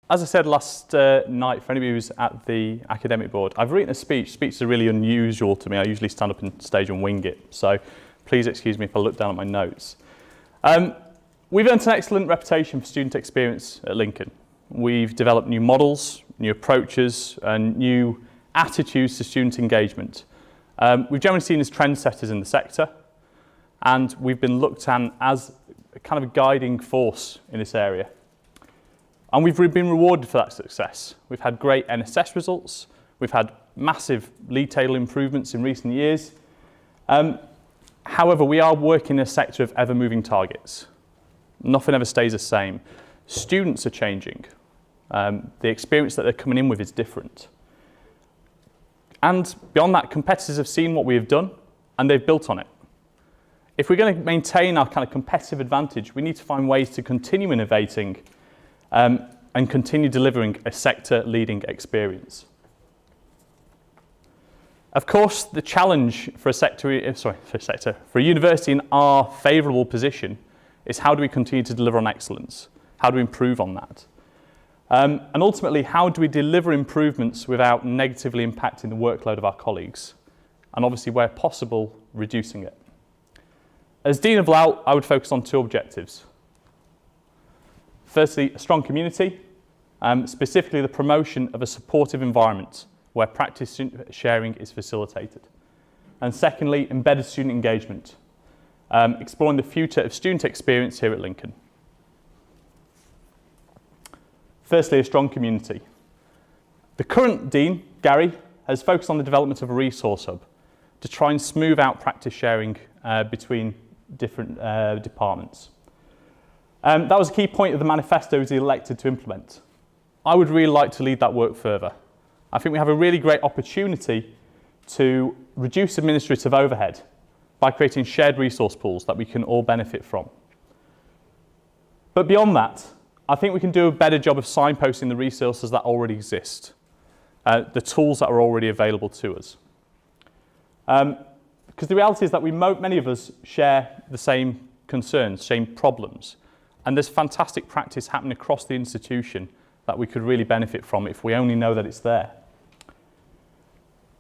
As I said last night, for anybody who's at the academic board, I've written a speech. Speeches are really unusual to me. I usually stand up on stage and wing it. So please excuse me if I look down at my notes. We've earned an excellent reputation for student experience at Lincoln. We've developed new models, new approaches, and new attitudes to student engagement. We've generally seen as trendsetters in the sector, and we've been looked at as a kind of a guiding force in this area. And we've been rewarded for that success. We've had great NSS results. We've had massive league table improvements in recent years. However, we are working in a sector of ever-moving targets. Nothing ever stays the same. Students are changing. The experience that they're coming in with is different. And beyond that, competitors have seen what we have done, and they've built on it. If we're going to maintain our kind of competitive advantage, we need to find ways to continue innovating and continue delivering a sector-leading experience. Of course, the challenge for a university in our favourable position is how do we continue to deliver on excellence? How do we improve on that? And ultimately, how do we deliver improvements without negatively impacting the workload of our colleagues? And obviously, where possible, reducing it. As Dean of LALT, I would focus on two objectives. Firstly, a strong community, specifically the promotion of a supportive environment where practice sharing is facilitated. And secondly, embedded student engagement, exploring the future of student experience here at Lincoln. Firstly, a strong community. The current Dean, Gary, has focused on the development of a resource hub to try and smooth out practice sharing between different departments. That was a key point of the manifesto he was elected to implement. I would really like to lead that work further. I think we have a really great opportunity to reduce administrative overhead by creating shared resource pools that we can all benefit from. But beyond that, I think we can do a better job of signposting the resources that already exist, the tools that are already available to us. Because the reality is that many of us share the same concerns, same problems, and there's fantastic practice happening across the institution that we could really benefit from if we only know that it's there.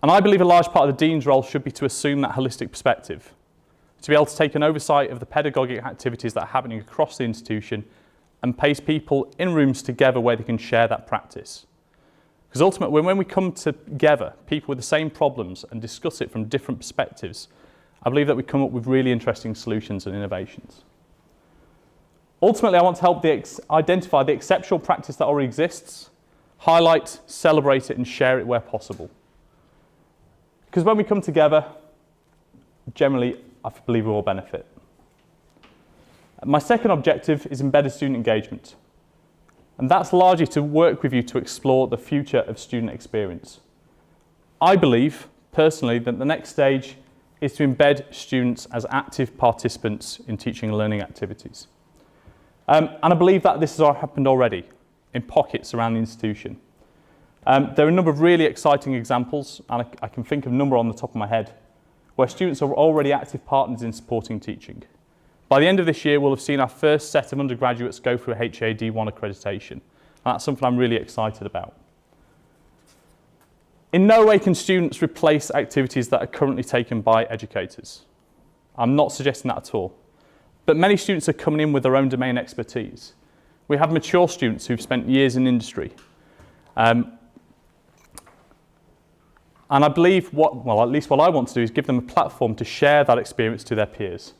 And I believe a large part of the Dean's role should be to assume that holistic perspective, to be able to take an oversight of the pedagogic activities that are happening across the institution and place people in rooms together where they can share that practice. Because ultimately, when we come together, people with the same problems, and discuss it from different perspectives, I believe that we come up with really interesting solutions and innovations. Ultimately, I want to help identify the exceptional practice that already exists, highlight, celebrate it, and share it where possible. Because when we come together, generally, I believe we all benefit. My second objective is embedded student engagement. And that's largely to work with you to explore the future of student experience. I believe, personally, that the next stage is to embed students as active participants in teaching and learning activities. And I believe that this has happened already in pockets around the institution. There are a number of really exciting examples, and I can think of a number on the top of my head, where students are already active partners in supporting teaching. By the end of this year, we'll have seen our first set of undergraduates go through a HAD1 accreditation. And that's something I'm really excited about. In no way can students replace activities that are currently taken by educators. I'm not suggesting that at all. But many students are coming in with their own domain expertise. We have mature students who've spent years in industry. And I believe at least what I want to do is give them a platform to share that experience to their peers.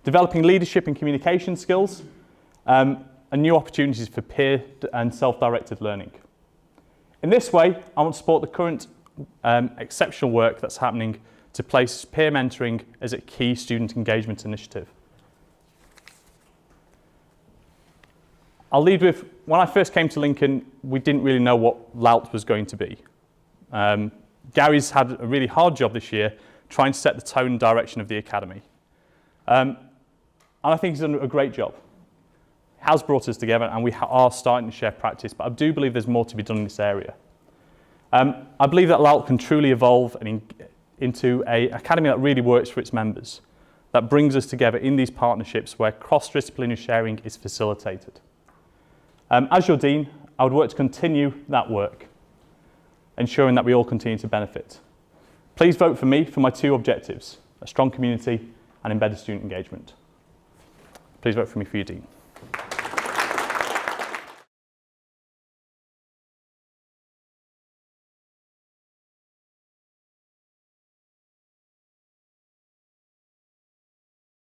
Developing leadership and communication skills, and new opportunities for peer and self-directed learning. In this way, I want to support the current exceptional work that's happening to place peer mentoring as a key student engagement initiative. I'll lead with, when I first came to Lincoln, we didn't really know what LALT was going to be. Gary's had a really hard job this year trying to set the tone and direction of the academy. And I think he's done a great job. He has brought us together, and we are starting to share practice, but I do believe there's more to be done in this area. I believe that LALT can truly evolve into an academy that really works for its members, that brings us together in these partnerships where cross-disciplinary sharing is facilitated. As your Dean, I would work to continue that work, ensuring that we all continue to benefit. Please vote for me for my 2 objectives, a strong community and embedded student engagement. Please vote for me for your Dean.